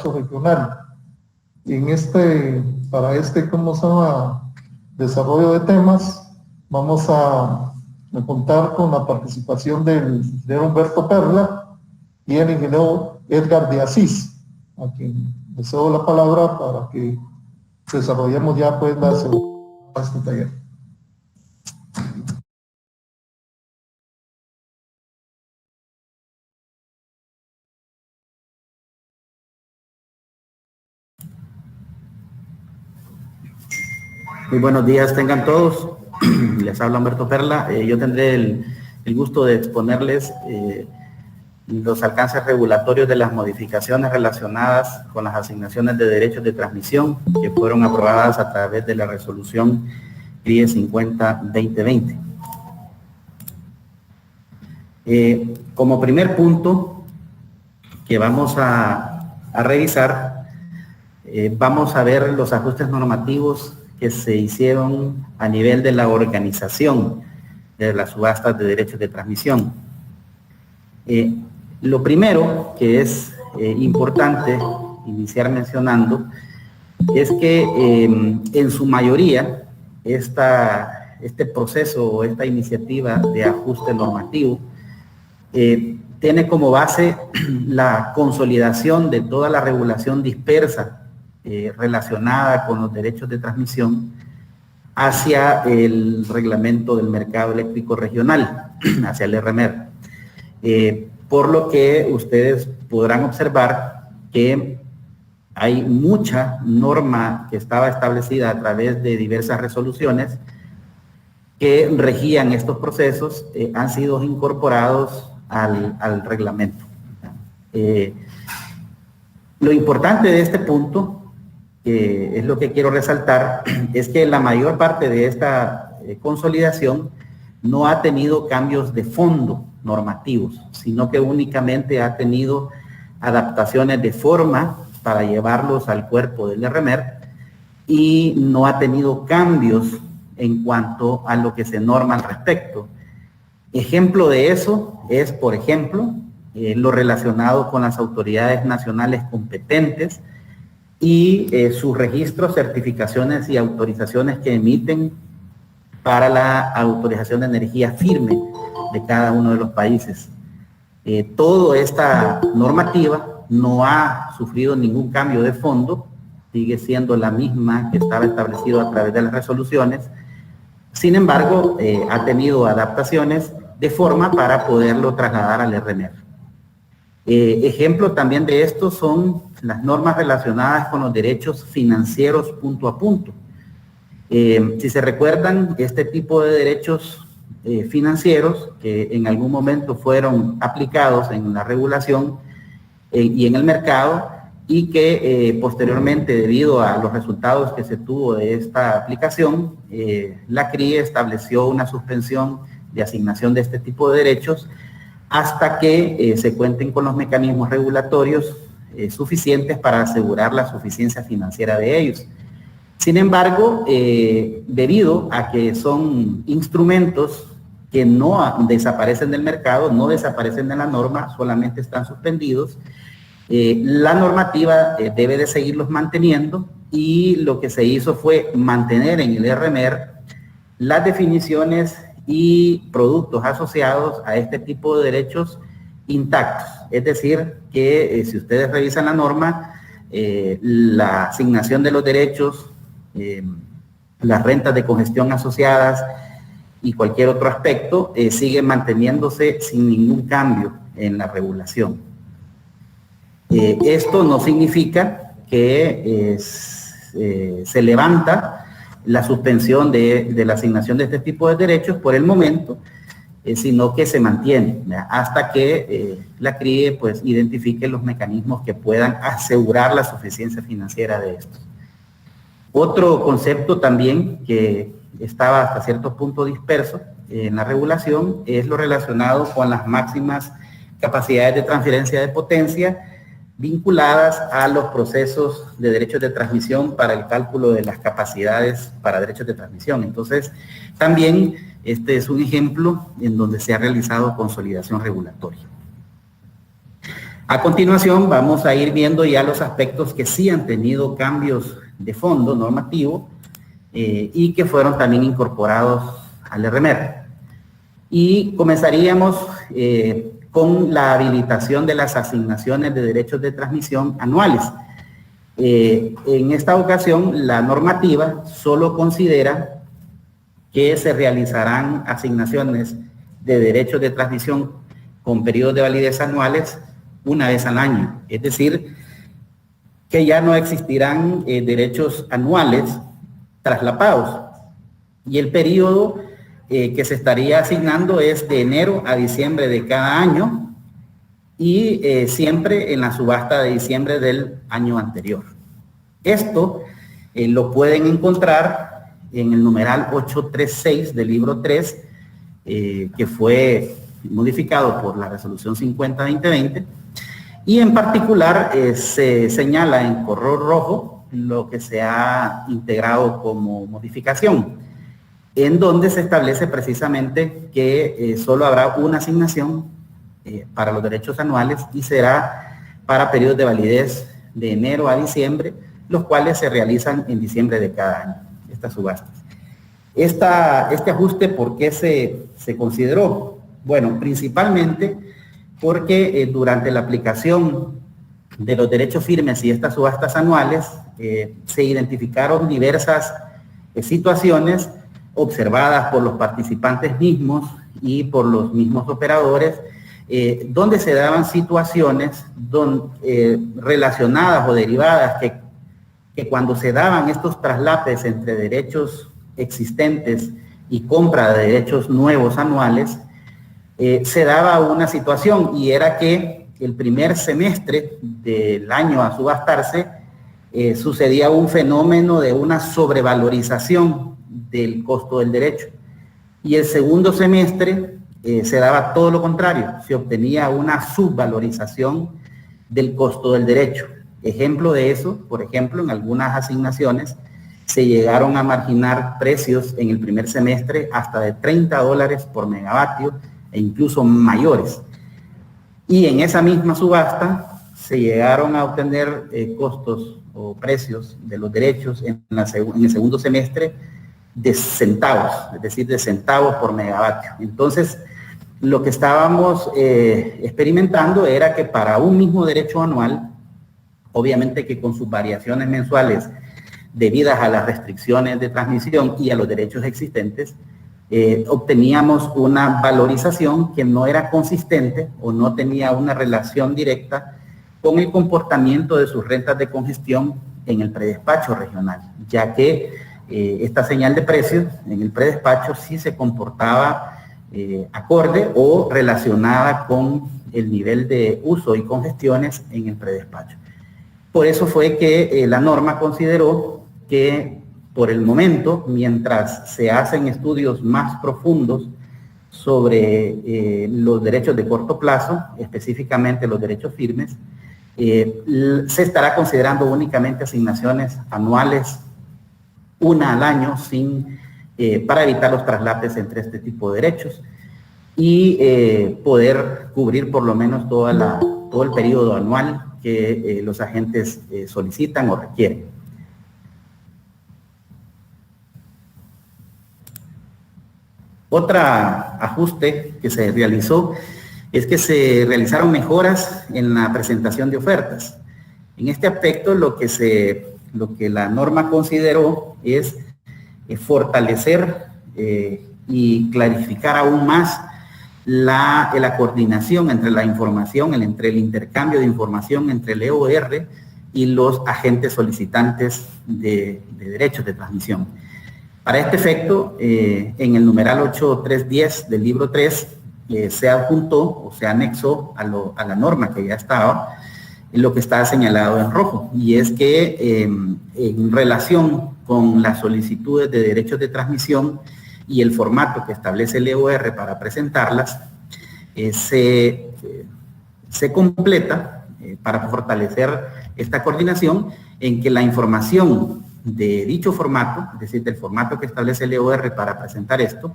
regional. Para ¿cómo se llama? Desarrollo de temas, vamos a contar con la participación del ingeniero Humberto Perla y el ingeniero Edgar de Asís, a quien le cedo la palabra para que desarrollemos ya pues este taller. Muy buenos días tengan todos. Les habla Humberto Perla. Yo tendré el gusto de exponerles los alcances regulatorios de las modificaciones relacionadas con las asignaciones de derechos de transmisión que fueron aprobadas a través de la resolución 1050-2020. Como primer punto que vamos a revisar, vamos a ver los ajustes normativos que se hicieron a nivel de la organización de las subastas de derechos de transmisión. Lo primero que es importante iniciar mencionando es que en su mayoría este proceso o esta iniciativa de ajuste normativo tiene como base la consolidación de toda la regulación dispersa relacionada con los derechos de transmisión hacia el reglamento del mercado eléctrico regional, hacia el RMER. Por lo que ustedes podrán observar que hay mucha norma que estaba establecida a través de diversas resoluciones que regían estos procesos, han sido incorporados al reglamento. Lo importante de este punto, que es lo que quiero resaltar, es que la mayor parte de esta consolidación no ha tenido cambios de fondo normativos, sino que únicamente ha tenido adaptaciones de forma para llevarlos al cuerpo del RMER y no ha tenido cambios en cuanto a lo que se norma al respecto. Ejemplo de eso es, por ejemplo, lo relacionado con las autoridades nacionales competentes y sus registros, certificaciones y autorizaciones que emiten para la autorización de energía firme de cada uno de los países. Toda esta normativa no ha sufrido ningún cambio de fondo, sigue siendo la misma que estaba establecido a través de las resoluciones. Sin embargo, ha tenido adaptaciones de forma para poderlo trasladar al RMER. Ejemplo también de esto son las normas relacionadas con los derechos financieros punto a punto. Si se recuerdan, este tipo de derechos financieros que en algún momento fueron aplicados en la regulación y en el mercado y que posteriormente, debido a los resultados que se tuvo de esta aplicación, la CRI estableció una suspensión de asignación de este tipo de derechos hasta que se cuenten con los mecanismos regulatorios suficientes para asegurar la suficiencia financiera de ellos. Sin embargo, debido a que son instrumentos que no desaparecen del mercado, no desaparecen de la norma, solamente están suspendidos, la normativa debe de seguirlos manteniendo y lo que se hizo fue mantener en el RMER las definiciones y productos asociados a este tipo de derechos intactos. Es decir, que si ustedes revisan la norma, la asignación de los derechos, las rentas de congestión asociadas y cualquier otro aspecto sigue manteniéndose sin ningún cambio en la regulación. Esto no significa que se levanta la suspensión de la asignación de este tipo de derechos por el momento, sino que se mantiene hasta que la CRIE pues identifique los mecanismos que puedan asegurar la suficiencia financiera de estos. Otro concepto también que estaba hasta cierto punto disperso en la regulación es lo relacionado con las máximas capacidades de transferencia de potencia vinculadas a los procesos de derechos de transmisión para el cálculo de las capacidades para derechos de transmisión. Entonces, también este es un ejemplo en donde se ha realizado consolidación regulatoria. A continuación vamos a ir viendo ya los aspectos que sí han tenido cambios de fondo normativo y que fueron también incorporados al RMER. Y comenzaríamos con la habilitación de las asignaciones de derechos de transmisión anuales. En esta ocasión, la normativa solo considera que se realizarán asignaciones de derechos de transmisión con periodos de validez anuales una vez al año. Es decir, que ya no existirán derechos anuales traslapados. Y el periodo que se estaría asignando es de enero a diciembre de cada año y siempre en la subasta de diciembre del año anterior. Esto lo pueden encontrar en el numeral 836 del libro 3, que fue modificado por la resolución 50-2020, y en particular se señala en color rojo lo que se ha integrado como modificación, en donde se establece precisamente que solo habrá una asignación para los derechos anuales y será para periodos de validez de enero a diciembre, los cuales se realizan en diciembre de cada año, estas subastas. Este ajuste, ¿por qué se consideró? Bueno, principalmente porque durante la aplicación de los derechos firmes y estas subastas anuales se identificaron diversas situaciones observadas por los participantes mismos y por los mismos operadores, donde se daban situaciones relacionadas o derivadas que cuando se daban estos traslapes entre derechos existentes y compra de derechos nuevos anuales, se daba una situación, y era que el primer semestre del año a subastarse sucedía un fenómeno de una sobrevalorización del costo del derecho, y el segundo semestre se daba todo lo contrario, se obtenía una subvalorización del costo del derecho. Ejemplo de eso, por ejemplo, en algunas asignaciones se llegaron a marginar precios en el primer semestre hasta de $30 por megavatio e incluso mayores. Y en esa misma subasta se llegaron a obtener costos o precios de los derechos en el segundo semestre de centavos, es decir, de centavos por megavatio. Entonces, lo que estábamos experimentando era que para un mismo derecho anual, obviamente que con sus variaciones mensuales debidas a las restricciones de transmisión y a los derechos existentes, obteníamos una valorización que no era consistente o no tenía una relación directa con el comportamiento de sus rentas de congestión en el predespacho regional, ya que esta señal de precios en el predespacho sí se comportaba acorde o relacionada con el nivel de uso y congestiones en el predespacho. Por eso fue que la norma consideró que por el momento, mientras se hacen estudios más profundos sobre los derechos de corto plazo, específicamente los derechos firmes, se estará considerando únicamente asignaciones anuales, una al año, para evitar los traslapes entre este tipo de derechos y poder cubrir por lo menos todo el periodo anual que los agentes solicitan o requieren. Otro ajuste que se realizó es que se realizaron mejoras en la presentación de ofertas. En este aspecto, lo que la norma consideró es fortalecer y clarificar aún más la coordinación entre la información, entre el intercambio de información entre el EOR y los agentes solicitantes de derechos de transmisión. Para este efecto, en el numeral 8310 del libro 3, se adjuntó o se anexó a la norma que ya estaba lo que está señalado en rojo, y es que en relación con las solicitudes de derechos de transmisión y el formato que establece el EOR para presentarlas, se completa para fortalecer esta coordinación en que la información de dicho formato, es decir, del formato que establece el EOR para presentar esto,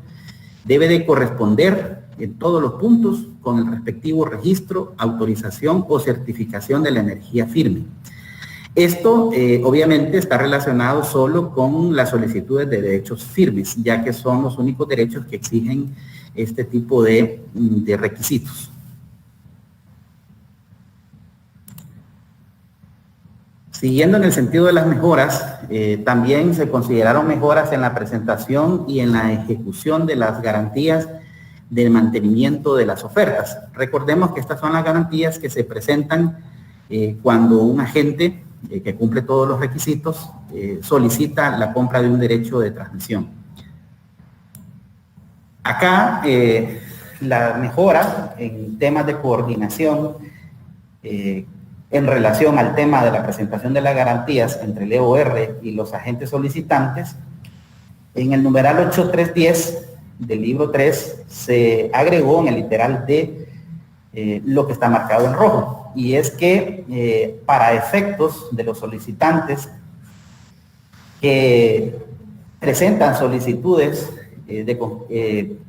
debe de corresponder en todos los puntos con el respectivo registro, autorización o certificación de la energía firme. Esto obviamente está relacionado solo con las solicitudes de derechos firmes, ya que son los únicos derechos que exigen este tipo de requisitos. Siguiendo en el sentido de las mejoras, también se consideraron mejoras en la presentación y en la ejecución de las garantías del mantenimiento de las ofertas. Recordemos que estas son las garantías que se presentan cuando un agente que cumple todos los requisitos solicita la compra de un derecho de transmisión. Acá, la mejora en temas de coordinación en relación al tema de la presentación de las garantías entre el EOR y los agentes solicitantes, en el numeral 8310 del libro 3 se agregó en el literal D lo que está marcado en rojo, y es que para efectos de los solicitantes que presentan solicitudes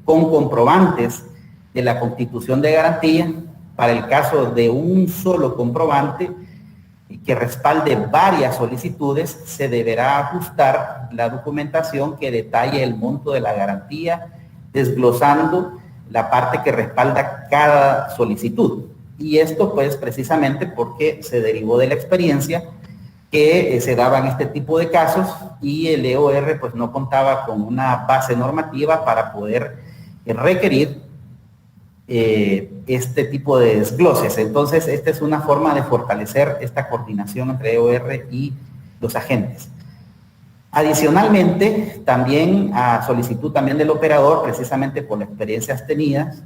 con comprobantes de la constitución de garantía, para el caso de un solo comprobante que respalde varias solicitudes, se deberá ajustar la documentación que detalle el monto de la garantía, desglosando la parte que respalda cada solicitud. Y esto pues precisamente porque se derivó de la experiencia que se daba en este tipo de casos y el EOR pues no contaba con una base normativa para poder requerir este tipo de desgloses. Entonces, esta es una forma de fortalecer esta coordinación entre EOR y los agentes. Adicionalmente, también a solicitud también del operador, precisamente por las experiencias tenidas,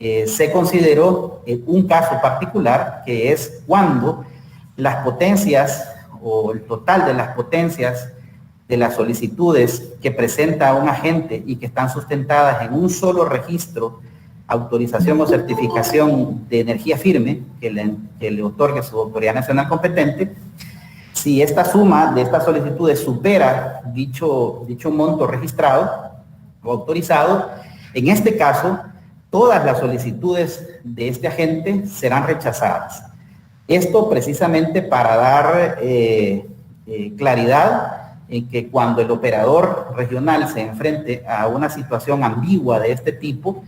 se consideró un caso particular, que es cuando las potencias o el total de las potencias de las solicitudes que presenta un agente y que están sustentadas en un solo registro, autorización o certificación de energía firme que le otorgue su autoridad nacional competente, si esta suma de estas solicitudes supera dicho monto registrado o autorizado, en este caso, todas las solicitudes de este agente serán rechazadas. Esto precisamente para dar claridad en que cuando el operador regional se enfrente a una situación ambigua de este tipo,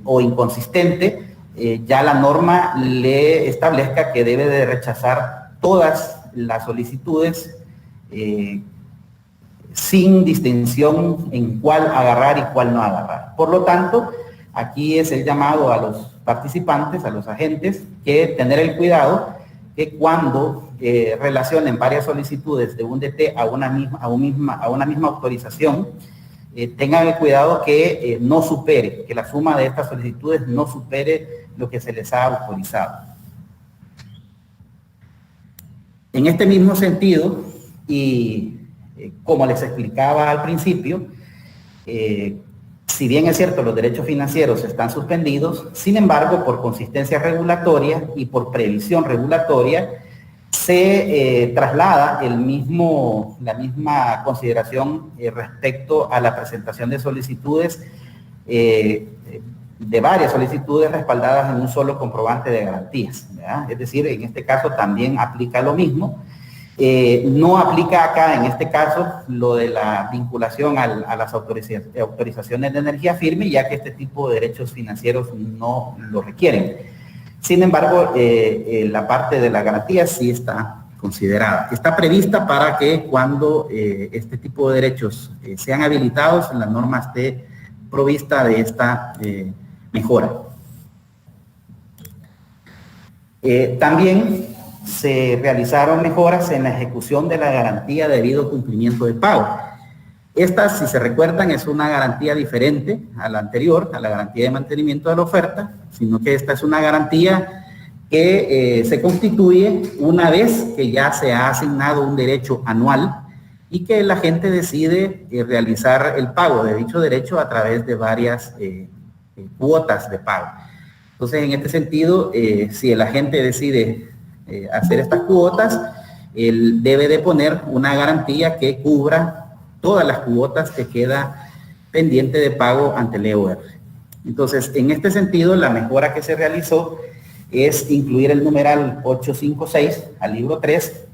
o inconsistente, ya la norma le establezca que debe de rechazar todas las solicitudes sin distinción en cuál agarrar y cuál no agarrar. Por lo tanto, aquí es el llamado a los participantes, a los agentes, que tener el cuidado que cuando relacionen varias solicitudes de un DT a una misma autorización, tengan el cuidado que no supere, que la suma de estas solicitudes no supere lo que se les ha autorizado. En este mismo sentido, y como les explicaba al principio, si bien es cierto los derechos financieros están suspendidos, sin embargo, por consistencia regulatoria y por previsión regulatoria, se traslada la misma consideración respecto a la presentación de solicitudes, de varias solicitudes respaldadas en un solo comprobante de garantías, ¿verdad? Es decir, en este caso también aplica lo mismo. No aplica acá, en este caso, lo de la vinculación a las autorizaciones de energía firme, ya que este tipo de derechos financieros no lo requieren. Sin embargo, la parte de la garantía sí está considerada. Está prevista para que cuando este tipo de derechos sean habilitados, la norma esté provista de esta mejora. También se realizaron mejoras en la ejecución de la garantía de debido cumplimiento de pago. Esta, si se recuerdan, es una garantía diferente a la anterior, a la garantía de mantenimiento de la oferta, sino que esta es una garantía que se constituye una vez que ya se ha asignado un derecho anual y que el agente decide realizar el pago de dicho derecho a través de varias cuotas de pago. Entonces, en este sentido, si el agente decide hacer estas cuotas, él debe de poner una garantía que cubra todas las cuotas que queda pendiente de pago ante el EOR. Entonces, en este sentido, la mejora que se realizó es incluir el numeral 856 al libro 3,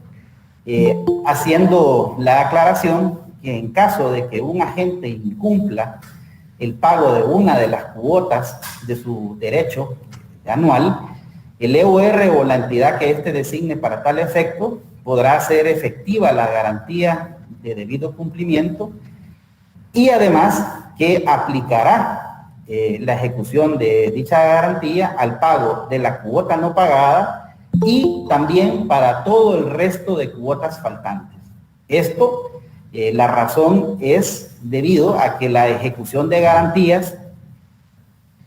haciendo la aclaración que en caso de que un agente incumpla el pago de una de las cuotas de su derecho anual, el EOR o la entidad que éste designe para tal efecto podrá hacer efectiva la garantía de debido cumplimiento y además que aplicará la ejecución de dicha garantía al pago de la cuota no pagada y también para todo el resto de cuotas faltantes. Esto, la razón es debido a que la ejecución de garantías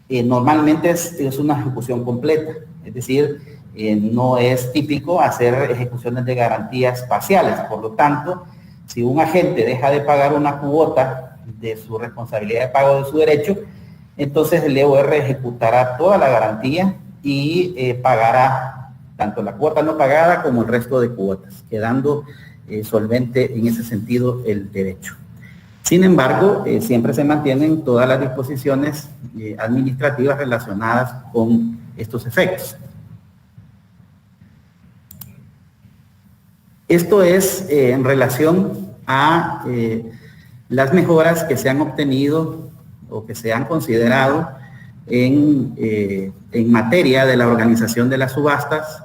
normalmente es una ejecución completa, es decir, no es típico hacer ejecuciones de garantías parciales. Por lo tanto, si un agente deja de pagar una cuota de su responsabilidad de pago de su derecho, entonces el EOR ejecutará toda la garantía y pagará tanto la cuota no pagada como el resto de cuotas, quedando solvente en ese sentido el derecho. Sin embargo, siempre se mantienen todas las disposiciones administrativas relacionadas con estos efectos. Esto es en relación a las mejoras que se han obtenido o que se han considerado en materia de la organización de las subastas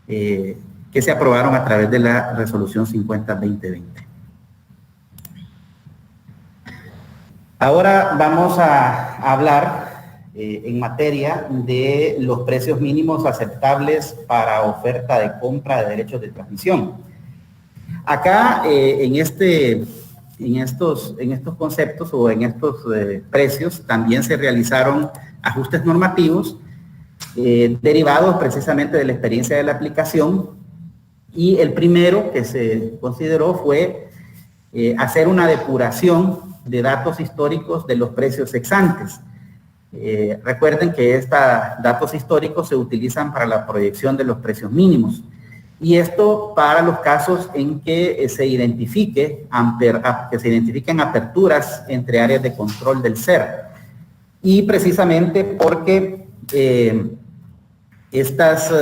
que se aprobaron a través de la resolución 50-2020. Ahora vamos a hablar en materia de los precios mínimos aceptables para oferta de compra de derechos de transmisión. Acá en estos conceptos o en estos precios también se realizaron ajustes normativos derivados precisamente de la experiencia de la aplicación, y el primero que se consideró fue hacer una depuración de datos históricos de los precios ex antes. Recuerden que estos datos históricos se utilizan para la proyección de los precios mínimos. Y esto para los casos en que se identifiquen aperturas entre áreas de control del SER. Y precisamente porque estas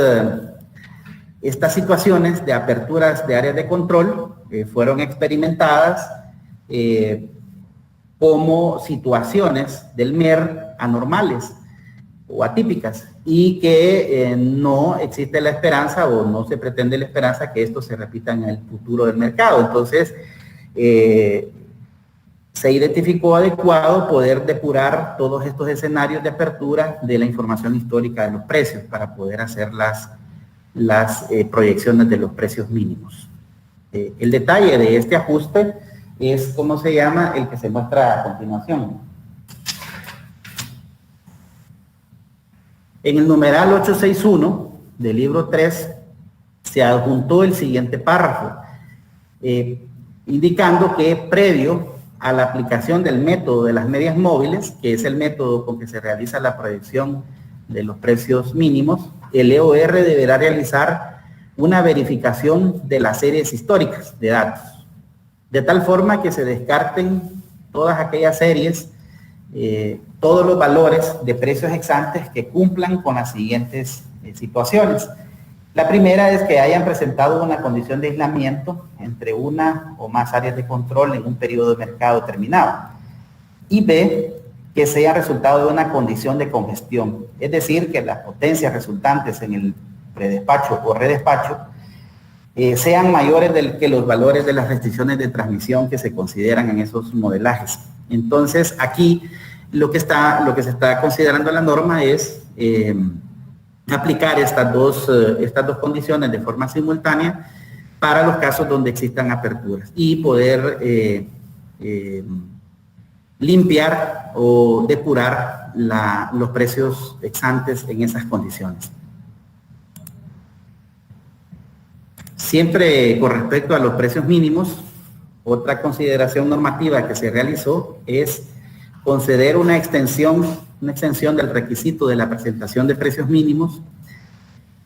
situaciones de aperturas de áreas de control fueron experimentadas como situaciones del MER anormales o atípicas, y que no existe la esperanza o no se pretende la esperanza que esto se repita en el futuro del mercado. Entonces, se identificó adecuado poder depurar todos estos escenarios de apertura de la información histórica de los precios para poder hacer las proyecciones de los precios mínimos. El detalle de este ajuste es cómo se llama el que se muestra a continuación. En el numeral 861 del libro 3 se adjuntó el siguiente párrafo, indicando que previo a la aplicación del método de las medias móviles, que es el método con que se realiza la proyección de los precios mínimos, el EOR deberá realizar una verificación de las series históricas de datos, de tal forma que se descarten todas aquellas series, todos los valores de precios ex antes que cumplan con las siguientes situaciones. La primera es que hayan presentado una condición de aislamiento entre una o más áreas de control en un periodo de mercado determinado. Y B, que sea resultado de una condición de congestión, es decir, que las potencias resultantes en el predespacho o redespacho sean mayores que los valores de las restricciones de transmisión que se consideran en esos modelajes. Entonces, aquí lo que se está considerando la norma es aplicar estas dos condiciones de forma simultánea para los casos donde existan aperturas y poder limpiar o depurar los precios ex antes en esas condiciones. Siempre con respecto a los precios mínimos, otra consideración normativa que se realizó es conceder una extensión del requisito de la presentación de precios mínimos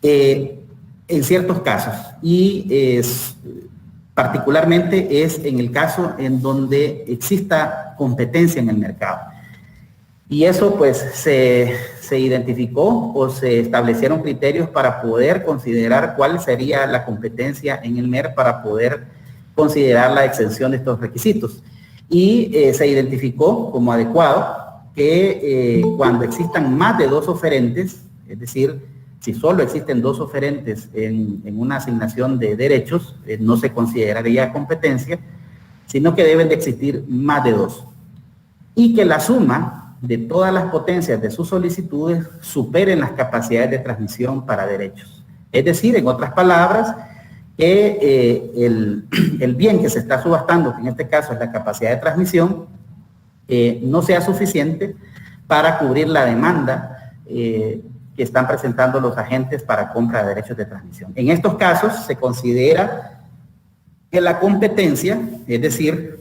en ciertos casos, y particularmente es en el caso en donde exista competencia en el mercado. Y eso pues se identificó o se establecieron criterios para poder considerar cuál sería la competencia en el MER para poder considerar la exención de estos requisitos. Y se identificó como adecuado que cuando existan más de 2 oferentes, es decir, si solo existen 2 oferentes en una asignación de derechos, no se consideraría competencia, sino que deben de existir más de 2. Y que la suma de todas las potencias de sus solicitudes superen las capacidades de transmisión para derechos. Es decir, en otras palabras, que el bien que se está subastando, que en este caso es la capacidad de transmisión, no sea suficiente para cubrir la demanda que están presentando los agentes para compra de derechos de transmisión. En estos casos se considera que la competencia, es decir,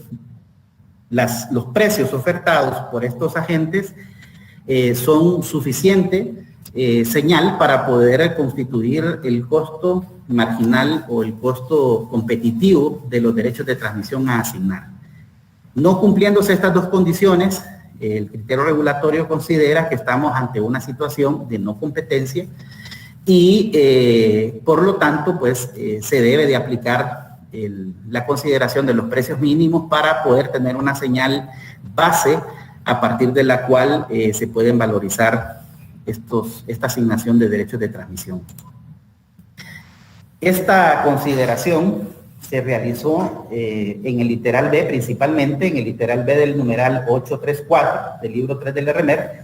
los precios ofertados por estos agentes son suficiente señal para poder constituir el costo marginal o el costo competitivo de los derechos de transmisión a asignar. No cumpliéndose estas 2 condiciones, el criterio regulatorio considera que estamos ante una situación de no competencia y por lo tanto pues se debe de aplicar la consideración de los precios mínimos para poder tener una señal base a partir de la cual se pueden valorizar esta asignación de derechos de transmisión. Esta consideración se realizó en el literal B, principalmente en el literal B del numeral 834 del libro 3 del RMER,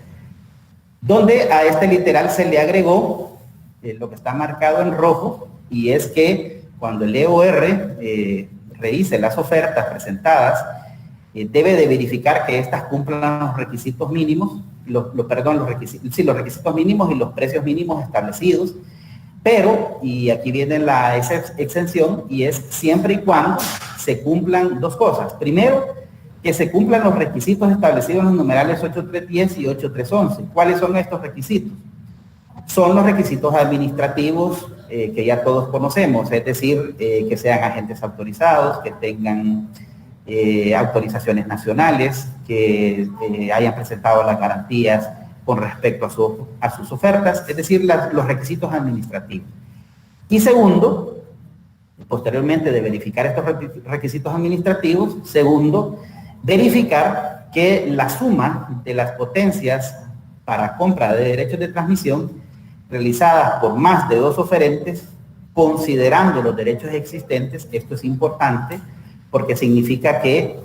donde a este literal se le agregó lo que está marcado en rojo, y es que cuando el EOR revise las ofertas presentadas, debe de verificar que éstas cumplan los requisitos mínimos, los requisitos mínimos y los precios mínimos establecidos, pero, y aquí viene la exención, y es siempre y cuando se cumplan 2 cosas. Primero, que se cumplan los requisitos establecidos en los numerales 8310 y 8311. ¿Cuáles son estos requisitos? Son los requisitos administrativos que ya todos conocemos, es decir, que sean agentes autorizados, que tengan autorizaciones nacionales, que hayan presentado las garantías con respecto a sus ofertas, es decir, los requisitos administrativos. Y segundo, posteriormente de verificar estos requisitos administrativos, segundo, verificar que la suma de las potencias para compra de derechos de transmisión realizadas por más de 2 oferentes, considerando los derechos existentes. Esto es importante porque significa que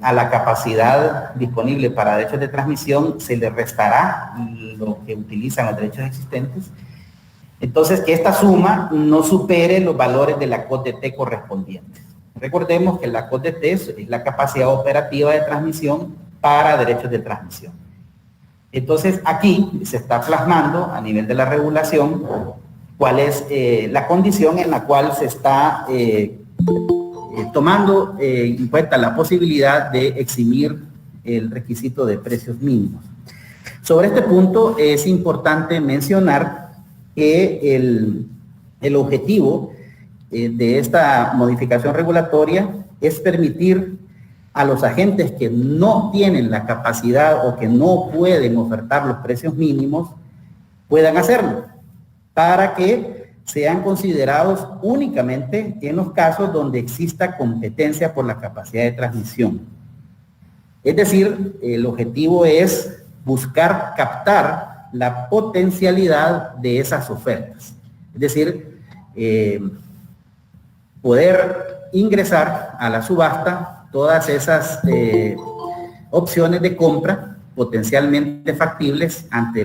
a la capacidad disponible para derechos de transmisión se le restará lo que utilizan los derechos existentes. Entonces, que esta suma no supere los valores de la COT-DT correspondientes. Recordemos que la COT-DT es la capacidad operativa de transmisión para derechos de transmisión. Entonces, aquí se está plasmando a nivel de la regulación cuál es la condición en la cual se está tomando en cuenta la posibilidad de eximir el requisito de precios mínimos. Sobre este punto es importante mencionar que el objetivo de esta modificación regulatoria es permitir a los agentes que no tienen la capacidad o que no pueden ofertar los precios mínimos, puedan hacerlo, para que sean considerados únicamente en los casos donde exista competencia por la capacidad de transmisión. Es decir, el objetivo es buscar captar la potencialidad de esas ofertas. Es decir, poder ingresar a la subasta todas esas opciones de compra potencialmente factibles ante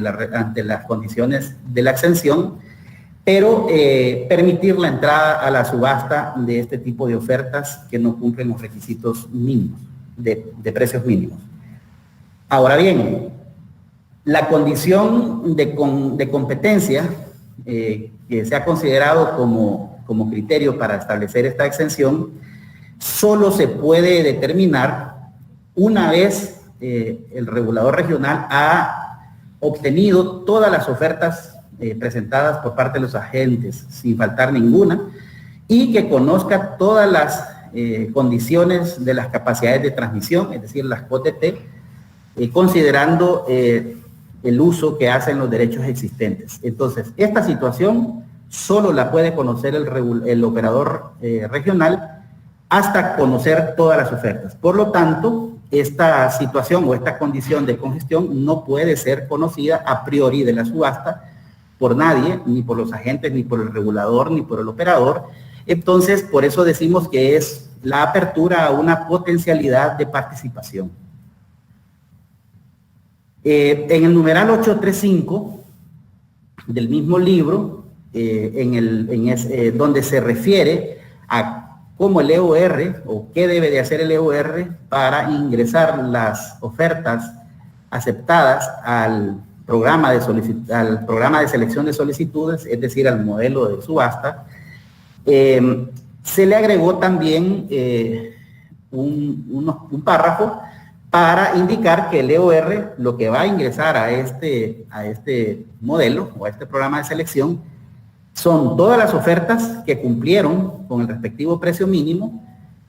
las condiciones de la exención, pero permitir la entrada a la subasta de este tipo de ofertas que no cumplen los requisitos mínimos, de precios mínimos. Ahora bien, la condición de competencia que se ha considerado como criterio para establecer esta exención solo se puede determinar una vez el regulador regional ha obtenido todas las ofertas presentadas por parte de los agentes, sin faltar ninguna, y que conozca todas las condiciones de las capacidades de transmisión, es decir, las COT-DT, considerando el uso que hacen los derechos existentes. Entonces, esta situación solo la puede conocer el operador regional hasta conocer todas las ofertas. Por lo tanto, esta situación o esta condición de congestión no puede ser conocida a priori de la subasta por nadie, ni por los agentes, ni por el regulador, ni por el operador. Entonces, por eso decimos que es la apertura a una potencialidad de participación. En el numeral 835 del mismo libro, donde se refiere a cómo el EOR o qué debe de hacer el EOR para ingresar las ofertas aceptadas al programa de selección de solicitudes, es decir, al modelo de subasta, se le agregó también un párrafo para indicar que el EOR lo que va a ingresar a este modelo o a este programa de selección son todas las ofertas que cumplieron con el respectivo precio mínimo,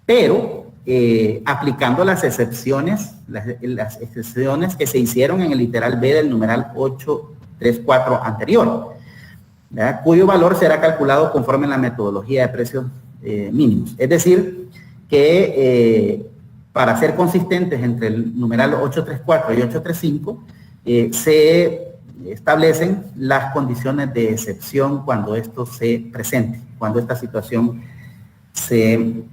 pero aplicando las excepciones que se hicieron en el literal B del numeral 834 anterior, ¿verdad? Cuyo valor será calculado conforme a la metodología de precios mínimos. Es decir, que para ser consistentes entre el numeral 834 y 835, se establecen las condiciones de excepción cuando esto se presente, cuando esta situación se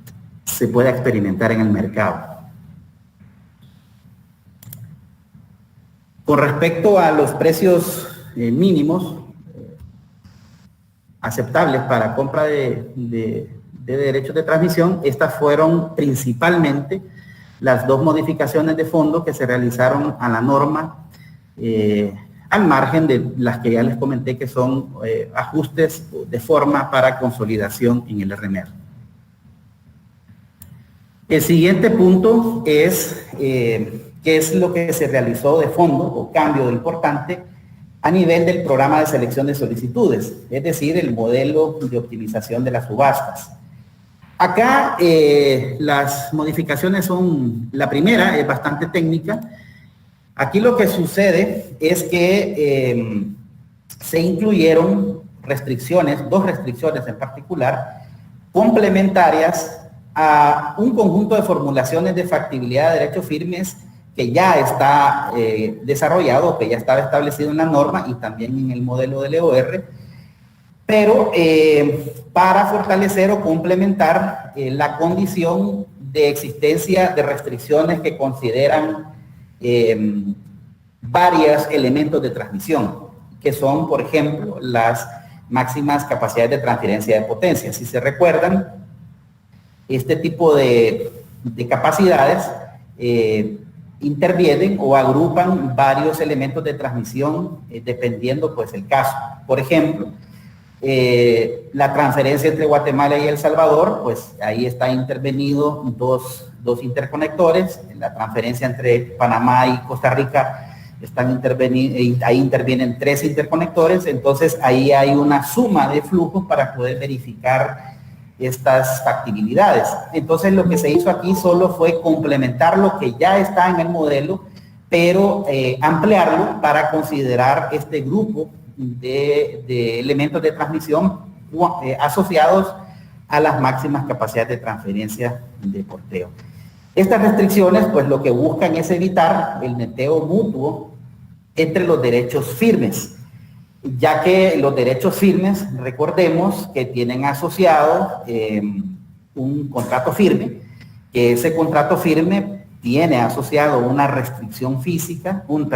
pueda experimentar en el mercado. Con respecto a los precios mínimos aceptables para compra de derechos de transmisión, estas fueron principalmente las dos modificaciones de fondo que se realizaron a la norma, al margen de las que ya les comenté que son ajustes de forma para consolidación en el RMR. El siguiente punto es qué es lo que se realizó de fondo o cambio importante a nivel del programa de selección de solicitudes, es decir, el modelo de optimización de las subastas. Acá las modificaciones son, la primera es bastante técnica. Aquí lo que sucede es que se incluyeron dos restricciones en particular, complementarias a un conjunto de formulaciones de factibilidad de derechos firmes que ya está desarrollado, que ya estaba establecido en la norma y también en el modelo del EOR, pero para fortalecer o complementar la condición de existencia de restricciones que consideran varios elementos de transmisión, que son, por ejemplo, las máximas capacidades de transferencia de potencia. Si se recuerdan, este tipo de capacidades intervienen o agrupan varios elementos de transmisión dependiendo pues el caso. Por ejemplo, la transferencia entre Guatemala y El Salvador, pues ahí está intervenido dos interconectores. La transferencia entre Panamá y Costa Rica ahí intervienen 3 interconectores. Entonces ahí hay una suma de flujos para poder verificar estas factibilidades. Entonces lo que se hizo aquí solo fue complementar lo que ya está en el modelo, pero ampliarlo para considerar este grupo de elementos de transmisión asociados a las máximas capacidades de transferencia de porteo. Estas restricciones, pues lo que buscan es evitar el neteo mutuo entre los derechos firmes, ya que los derechos firmes, recordemos que tienen asociado un contrato firme, que ese contrato firme tiene asociado una restricción física, un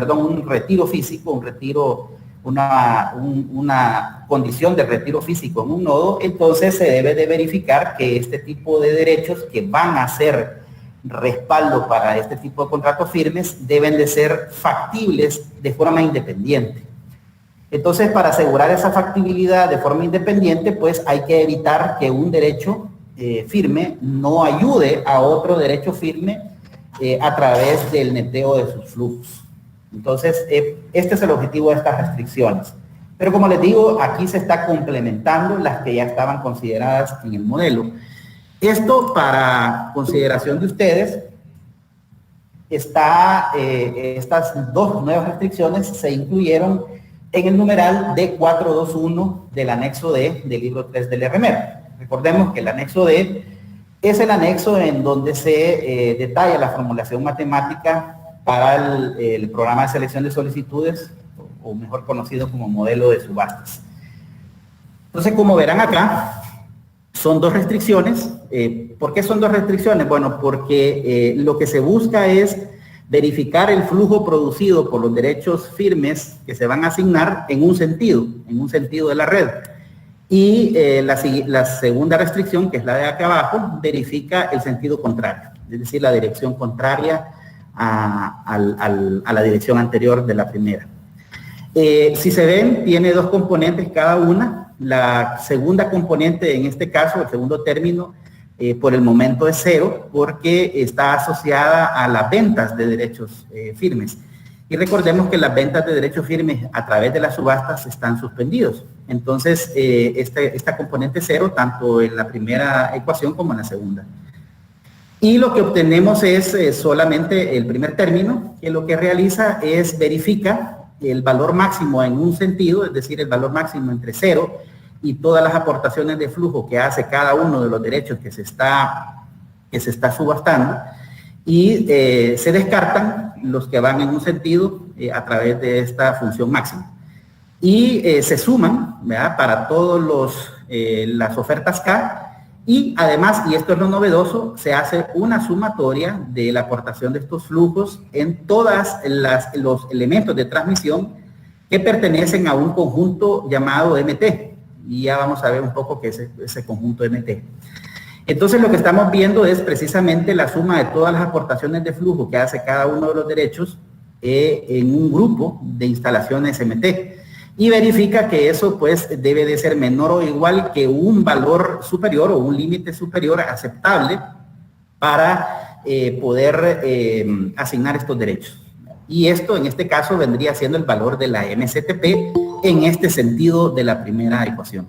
retiro físico, una condición de retiro físico en un nodo. Entonces se debe de verificar que este tipo de derechos que van a ser respaldo para este tipo de contratos firmes deben de ser factibles de forma independiente. Entonces, para asegurar esa factibilidad de forma independiente, pues hay que evitar que un derecho firme no ayude a otro derecho firme a través del neteo de sus flujos. Entonces, este es el objetivo de estas restricciones. Pero como les digo, aquí se está complementando las que ya estaban consideradas en el modelo. Esto para consideración de ustedes, estas dos nuevas restricciones se incluyeron en el numeral D421 del anexo D del libro 3 del RMER. Recordemos que el anexo D es el anexo en donde se detalla la formulación matemática para el programa de selección de solicitudes, o mejor conocido como modelo de subastas. Entonces, como verán acá, son dos restricciones. ¿Por qué son dos restricciones? Bueno, porque lo que se busca es verificar el flujo producido por los derechos firmes que se van a asignar en un sentido de la red. Y la segunda restricción, que es la de acá abajo, verifica el sentido contrario, es decir, la dirección contraria a la dirección anterior de la primera. Si se ven, tiene dos componentes cada una. La segunda componente, en este caso, el segundo término, por el momento es 0, porque está asociada a las ventas de derechos firmes. Y recordemos que las ventas de derechos firmes a través de las subastas están suspendidos. Entonces, esta componente 0, tanto en la primera ecuación como en la segunda. Y lo que obtenemos es solamente el primer término, que lo que realiza es verifica el valor máximo en un sentido, es decir, el valor máximo entre 0 y todas las aportaciones de flujo que hace cada uno de los derechos que se está subastando, y se descartan los que van en un sentido a través de esta función máxima. Y se suman, ¿verdad?, para todas las ofertas K, y además, y esto es lo novedoso, se hace una sumatoria de la aportación de estos flujos en todos los elementos de transmisión que pertenecen a un conjunto llamado MT. Y ya vamos a ver un poco qué es ese conjunto MT. Entonces, lo que estamos viendo es precisamente la suma de todas las aportaciones de flujo que hace cada uno de los derechos en un grupo de instalaciones MT. Y verifica que eso pues debe de ser menor o igual que un valor superior o un límite superior aceptable para poder asignar estos derechos. Y esto en este caso vendría siendo el valor de la MCTP en este sentido de la primera ecuación.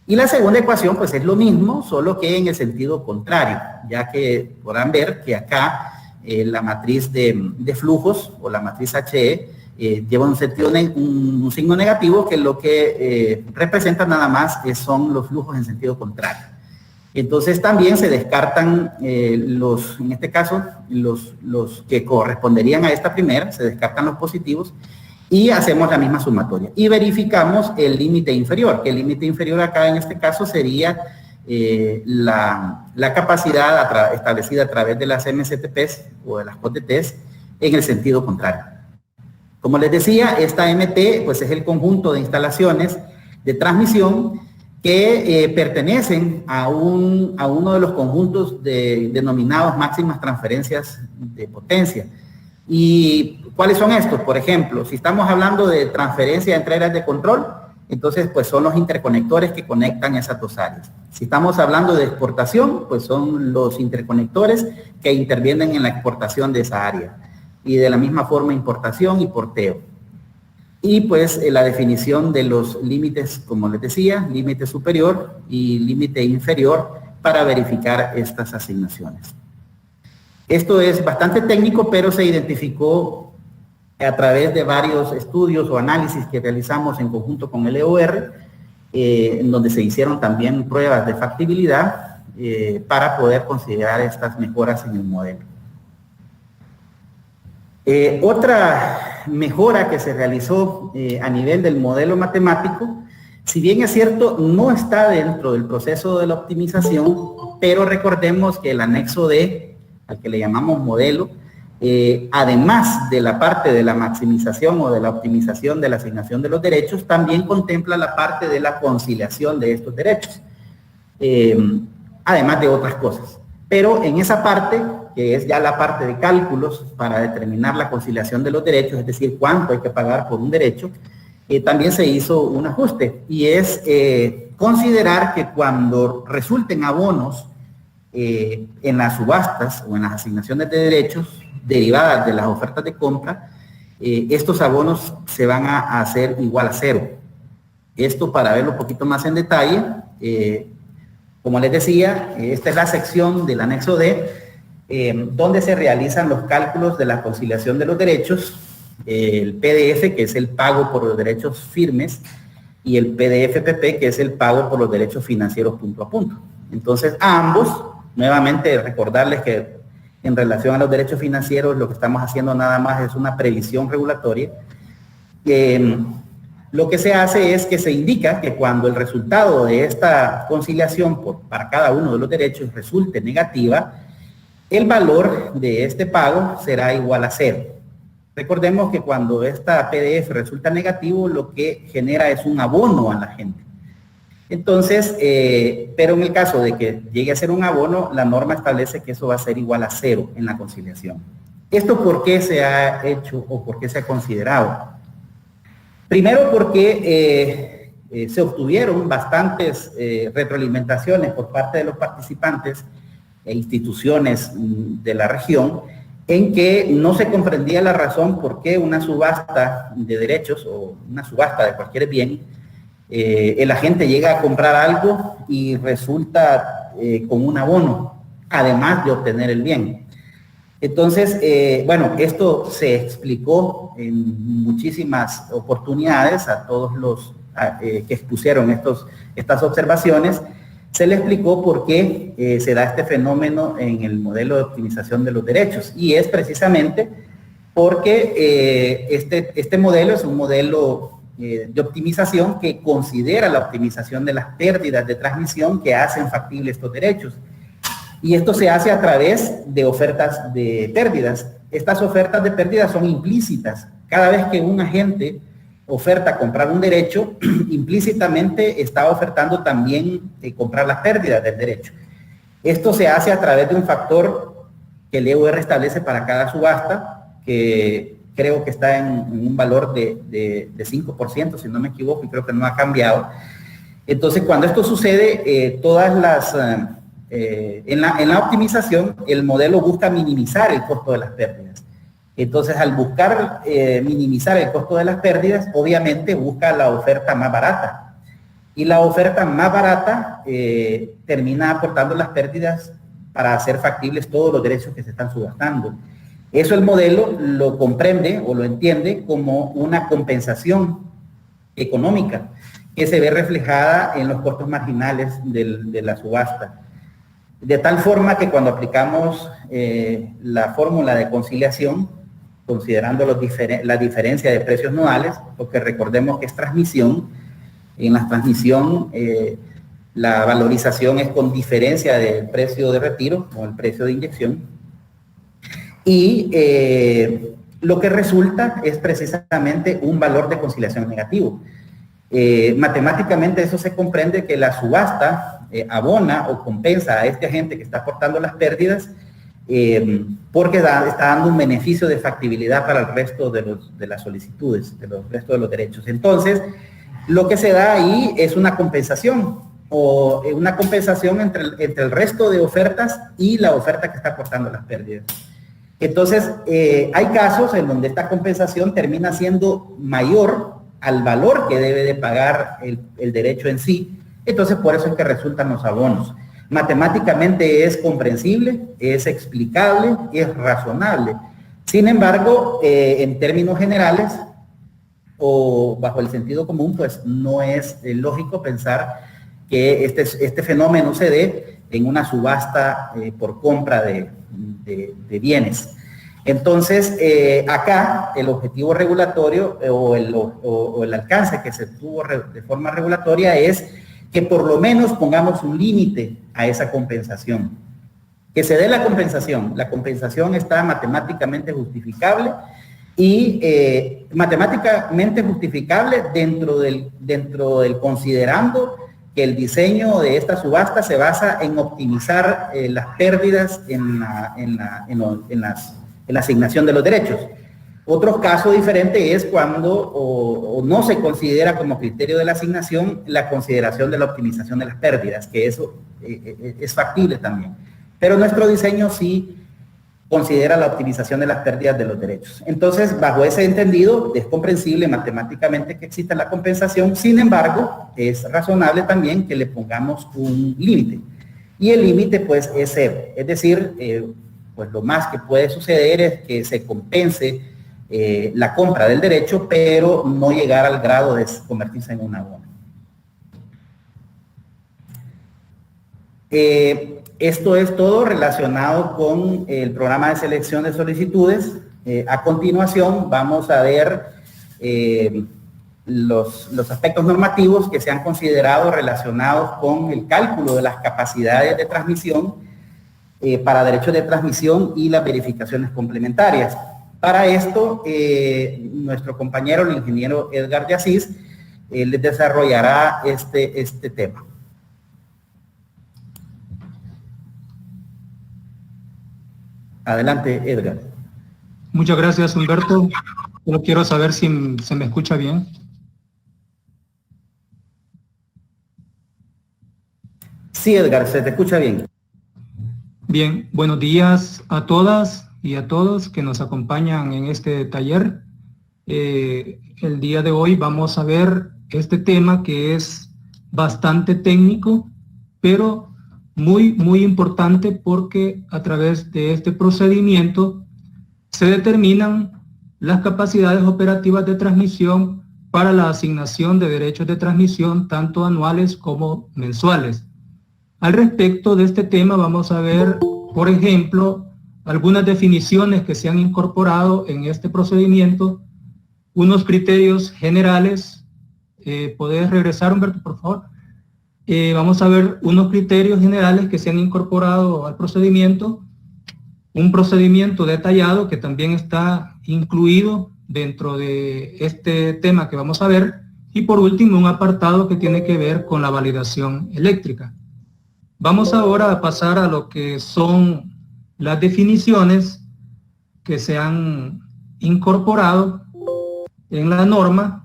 Y la segunda ecuación pues es lo mismo, solo que en el sentido contrario, ya que podrán ver que acá la matriz de flujos o la matriz HE lleva un signo negativo, que lo que representa nada más son los flujos en sentido contrario. Entonces también se descartan en este caso, los que corresponderían a esta primera, se descartan los positivos y hacemos la misma sumatoria. Y verificamos el límite inferior, que el límite inferior acá en este caso sería la capacidad establecida a través de las MCTPs o de las COTTs en el sentido contrario. Como les decía, esta MT pues es el conjunto de instalaciones de transmisión que pertenecen a uno de los conjuntos denominados máximas transferencias de potencia. ¿Y cuáles son estos? Por ejemplo, si estamos hablando de transferencia entre áreas de control, entonces pues son los interconectores que conectan esas dos áreas. Si estamos hablando de exportación, pues son los interconectores que intervienen en la exportación de esa área. Y de la misma forma importación y porteo. Y pues la definición de los límites, como les decía, límite superior y límite inferior para verificar estas asignaciones. Esto es bastante técnico, pero se identificó a través de varios estudios o análisis que realizamos en conjunto con el EOR, en donde se hicieron también pruebas de factibilidad para poder considerar estas mejoras en el modelo. Otra mejora que se realizó a nivel del modelo matemático, si bien es cierto, no está dentro del proceso de la optimización, pero recordemos que el anexo D, al que le llamamos modelo, además de la parte de la maximización o de la optimización de la asignación de los derechos, también contempla la parte de la conciliación de estos derechos, además de otras cosas. Pero en esa parte, que es ya la parte de cálculos para determinar la conciliación de los derechos, es decir, cuánto hay que pagar por un derecho, también se hizo un ajuste, y es considerar que cuando resulten abonos en las subastas o en las asignaciones de derechos derivadas de las ofertas de compra, estos abonos se van a hacer igual a 0. Esto, para verlo un poquito más en detalle, como les decía, esta es la sección del anexo D, donde se realizan los cálculos de la conciliación de los derechos, el PDF, que es el pago por los derechos firmes, y el PDF-PP, que es el pago por los derechos financieros punto a punto. Entonces, a ambos, nuevamente recordarles que en relación a los derechos financieros, lo que estamos haciendo nada más es una previsión regulatoria. Lo que se hace es que se indica que cuando el resultado de esta conciliación para cada uno de los derechos resulte negativa, el valor de este pago será igual a 0. Recordemos que cuando esta PDF resulta negativo, lo que genera es un abono a la gente. Entonces, pero en el caso de que llegue a ser un abono, la norma establece que eso va a ser igual a 0 en la conciliación. ¿Esto por qué se ha hecho o por qué se ha considerado? Primero porque se obtuvieron bastantes retroalimentaciones por parte de los participantes e instituciones de la región en que no se comprendía la razón por qué una subasta de derechos o una subasta de cualquier bien, el agente llega a comprar algo y resulta con un abono, además de obtener el bien. Entonces, bueno, esto se explicó en muchísimas oportunidades a todos los que expusieron estas observaciones. Se le explicó por qué se da este fenómeno en el modelo de optimización de los derechos. Y es precisamente porque este modelo es un modelo de optimización que considera la optimización de las pérdidas de transmisión que hacen factibles estos derechos. Y esto se hace a través de ofertas de pérdidas. Estas ofertas de pérdidas son implícitas. Cada vez que un agente oferta comprar un derecho, implícitamente está ofertando también comprar las pérdidas del derecho. Esto se hace a través de un factor que el EUR establece para cada subasta, que creo que está en un valor de 5%, si no me equivoco, y creo que no ha cambiado. Entonces, cuando esto sucede, todas las... en la optimización, el modelo busca minimizar el costo de las pérdidas. Entonces, al buscar minimizar el costo de las pérdidas, obviamente busca la oferta más barata. Y la oferta más barata termina aportando las pérdidas para hacer factibles todos los derechos que se están subastando. Eso el modelo lo comprende o lo entiende como una compensación económica que se ve reflejada en los costos marginales de la subasta. De tal forma que cuando aplicamos la fórmula de conciliación, considerando la diferencia de precios nodales, porque recordemos que es transmisión, en la transmisión la valorización es con diferencia del precio de retiro o el precio de inyección, y lo que resulta es precisamente un valor de conciliación negativo. Matemáticamente eso se comprende que la subasta abona o compensa a este agente que está aportando las pérdidas porque está dando un beneficio de factibilidad para el resto de las solicitudes, del resto de los derechos. Entonces, lo que se da ahí es una compensación o una compensación entre el resto de ofertas y la oferta que está aportando las pérdidas. Entonces, hay casos en donde esta compensación termina siendo mayor al valor que debe de pagar el derecho en sí. Entonces, por eso es que resultan los abonos. Matemáticamente es comprensible, es explicable y es razonable. Sin embargo, en términos generales o bajo el sentido común, pues no es lógico pensar que este fenómeno se dé en una subasta por compra de bienes. Entonces, acá el objetivo regulatorio o el alcance que se tuvo de forma regulatoria es que por lo menos pongamos un límite a esa compensación. Que se dé la compensación está matemáticamente justificable y matemáticamente justificable dentro del considerando que el diseño de esta subasta se basa en optimizar las pérdidas en la asignación de los derechos. Otro caso diferente es cuando o no se considera como criterio de la asignación la consideración de la optimización de las pérdidas, que eso es factible también. Pero nuestro diseño sí considera la optimización de las pérdidas de los derechos. Entonces, bajo ese entendido, es comprensible matemáticamente que exista la compensación, sin embargo, es razonable también que le pongamos un límite. Y el límite, pues, es 0. Es decir, pues lo más que puede suceder es que se compense la compra del derecho, pero no llegar al grado de convertirse en un abono. Esto es todo relacionado con el programa de selección de solicitudes. A continuación vamos a ver los aspectos normativos que se han considerado relacionados con el cálculo de las capacidades de transmisión para derechos de transmisión y las verificaciones complementarias. Para esto, nuestro compañero, el ingeniero Edgar de Asís, les desarrollará este tema. Adelante, Edgar. Muchas gracias, Humberto. Solo quiero saber si se me escucha bien. Sí, Edgar, se te escucha bien. Bien, buenos días a todas y a todos que nos acompañan en este taller. El día de hoy vamos a ver este tema que es bastante técnico, pero muy importante, porque a través de este procedimiento se determinan las capacidades operativas de transmisión para la asignación de derechos de transmisión, tanto anuales como mensuales. Al respecto de este tema vamos a ver, por ejemplo, algunas definiciones que se han incorporado en este procedimiento, unos criterios generales. ¿Puedes regresar, Humberto, por favor? Vamos a ver unos criterios generales que se han incorporado al procedimiento, un procedimiento detallado que también está incluido dentro de este tema que vamos a ver, y por último un apartado que tiene que ver con la validación eléctrica. Vamos ahora a pasar a lo que son las definiciones que se han incorporado en la norma,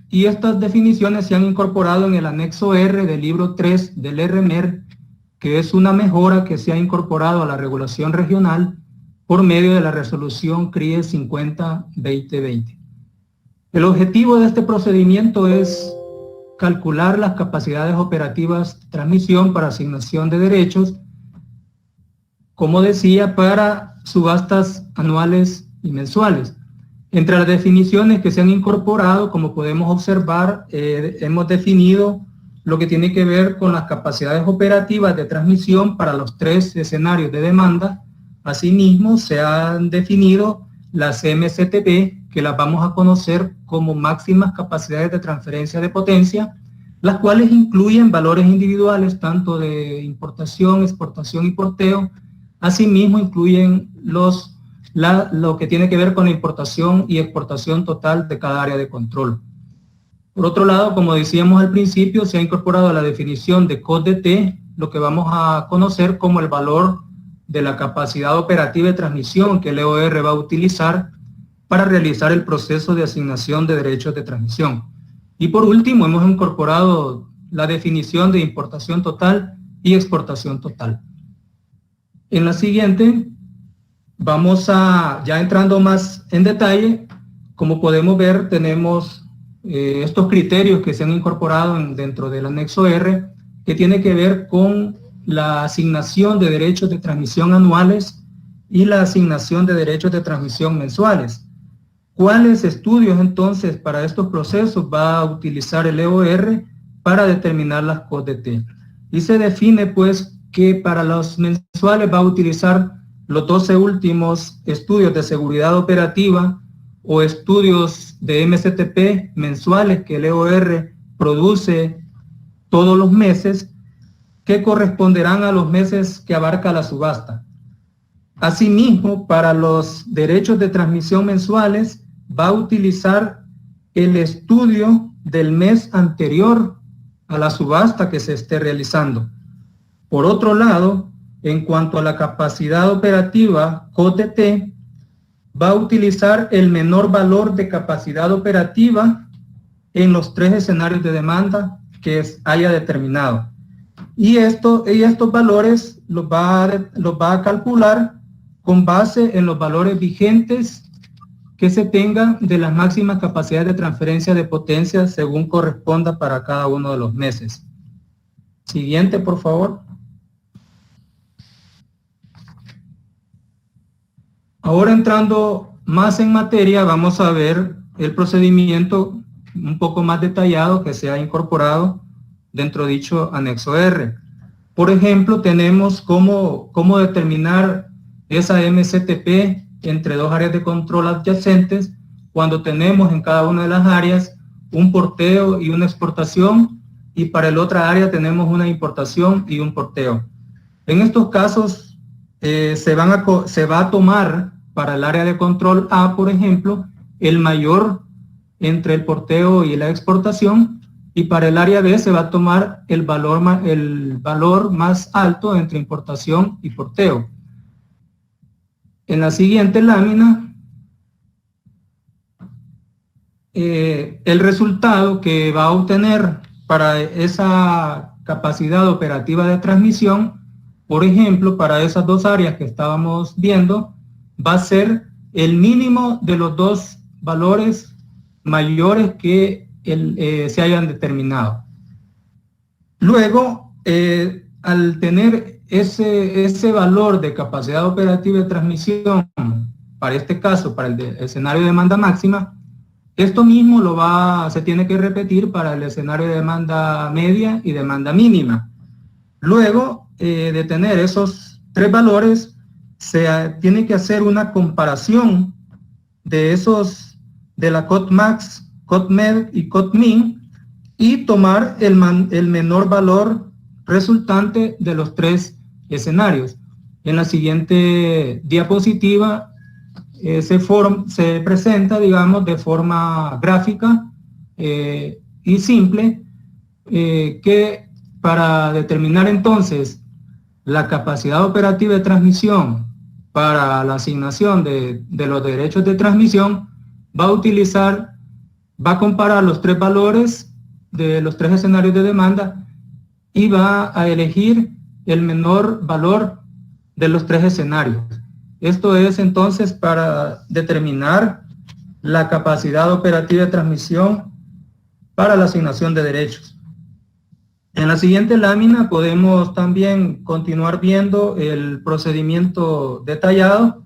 y estas definiciones se han incorporado en el anexo R del libro 3 del RMER, que es una mejora que se ha incorporado a la regulación regional por medio de la resolución CRIE 50-2020. El objetivo de este procedimiento es calcular las capacidades operativas de transmisión para asignación de derechos, como decía, para subastas anuales y mensuales. Entre las definiciones que se han incorporado, como podemos observar, hemos definido lo que tiene que ver con las capacidades operativas de transmisión para los 3 escenarios de demanda. Asimismo, se han definido las MCTP, que las vamos a conocer como máximas capacidades de transferencia de potencia, las cuales incluyen valores individuales tanto de importación, exportación y porteo. Asimismo, incluyen lo que tiene que ver con la importación y exportación total de cada área de control. Por otro lado, como decíamos al principio, se ha incorporado la definición de COD-DT, lo que vamos a conocer como el valor de la capacidad operativa de transmisión que el EOR va a utilizar para realizar el proceso de asignación de derechos de transmisión. Y por último, hemos incorporado la definición de importación total y exportación total. En la siguiente, vamos a, ya entrando más en detalle, como podemos ver, tenemos estos criterios que se han incorporado dentro del anexo R, que tiene que ver con la asignación de derechos de transmisión anuales y la asignación de derechos de transmisión mensuales. ¿Cuáles estudios entonces para estos procesos va a utilizar el EOR para determinar las COD-DT? Y se define pues que para los mensuales va a utilizar los 12 últimos estudios de seguridad operativa o estudios de MCTP mensuales que el EOR produce todos los meses, que corresponderán a los meses que abarca la subasta. Asimismo, para los derechos de transmisión mensuales va a utilizar el estudio del mes anterior a la subasta que se esté realizando. Por otro lado, en cuanto a la capacidad operativa COD-DT, va a utilizar el menor valor de capacidad operativa en los 3 escenarios de demanda que haya determinado. Y estos valores los va a calcular con base en los valores vigentes que se tengan de las máximas capacidades de transferencia de potencia según corresponda para cada uno de los meses. Siguiente, por favor. Ahora entrando más en materia, vamos a ver el procedimiento un poco más detallado que se ha incorporado dentro de dicho anexo R. Por ejemplo, tenemos cómo determinar esa MCTP entre dos áreas de control adyacentes cuando tenemos en cada una de las áreas un porteo y una exportación, y para el otra área tenemos una importación y un porteo. En estos casos se va a tomar para el área de control A, por ejemplo, el mayor entre el porteo y la exportación, y para el área B se va a tomar el valor más alto entre importación y porteo. En la siguiente lámina, el resultado que va a obtener para esa capacidad operativa de transmisión, por ejemplo, para esas dos áreas que estábamos viendo, va a ser el mínimo de los dos valores mayores que se hayan determinado. Luego, al tener ese valor de capacidad operativa de transmisión, para este caso, para el escenario de demanda máxima, esto mismo se tiene que repetir para el escenario de demanda media y demanda mínima. Luego de tener esos tres valores, se tiene que hacer una comparación de la COTMAX, COTMED y COTMIN, y tomar el menor valor resultante de los tres escenarios. En la siguiente diapositiva se presenta, digamos, de forma gráfica y simple, que para determinar entonces la capacidad operativa de transmisión para la asignación de los derechos de transmisión, va a comparar los tres valores de los tres escenarios de demanda y va a elegir el menor valor de los tres escenarios. Esto es entonces para determinar la capacidad operativa de transmisión para la asignación de derechos. En la siguiente lámina podemos también continuar viendo el procedimiento detallado,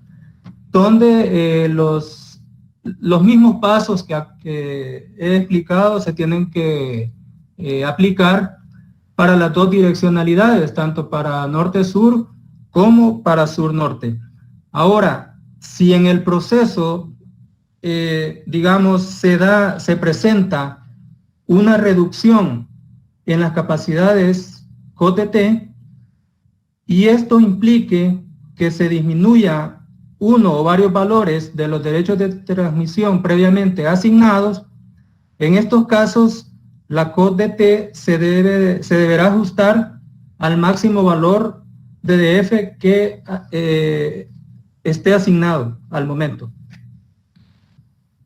donde los mismos pasos que he explicado se tienen que aplicar para las dos direccionalidades, tanto para norte-sur como para sur-norte. Ahora, si en el proceso, digamos, se presenta una reducción en las capacidades COT-DT, y esto implique que se disminuya uno o varios valores de los derechos de transmisión previamente asignados, en estos casos la COT-DT se deberá ajustar al máximo valor de DF que esté asignado al momento.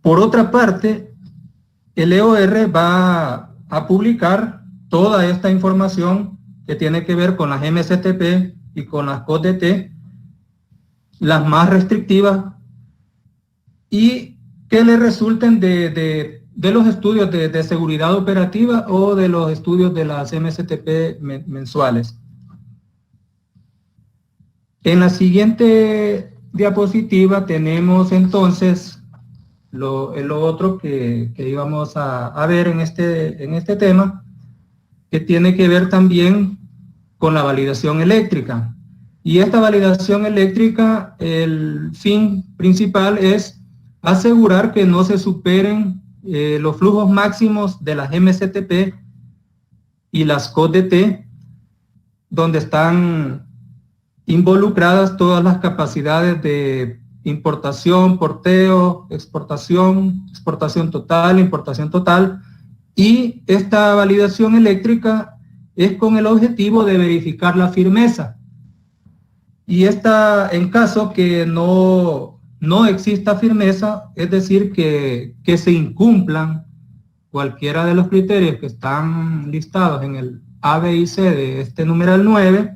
Por otra parte, el EOR va a publicar toda esta información que tiene que ver con las MCTP y con las COT-DT, las más restrictivas, y que le resulten de los estudios de seguridad operativa o de los estudios de las MCTP mensuales. En la siguiente diapositiva tenemos entonces lo otro que íbamos a ver en este tema, que tiene que ver también con la validación eléctrica. Y esta validación eléctrica, el fin principal es asegurar que no se superen los flujos máximos de las MCTP y las COT-DT, donde están involucradas todas las capacidades de importación, porteo, exportación total, importación total, y esta validación eléctrica es con el objetivo de verificar la firmeza. Y en caso que no exista firmeza, es decir, que se incumplan cualquiera de los criterios que están listados en el A, B y C de este numeral 9,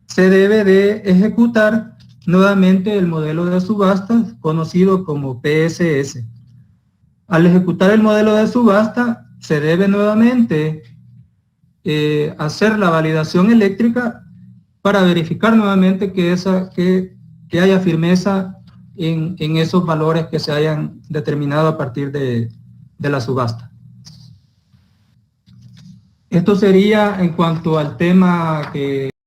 se debe de ejecutar nuevamente el modelo de subasta conocido como PSS. Al ejecutar el modelo de subasta, se debe nuevamente hacer la validación eléctrica para verificar nuevamente que haya firmeza en esos valores que se hayan determinado a partir de la subasta. Esto sería en cuanto al tema que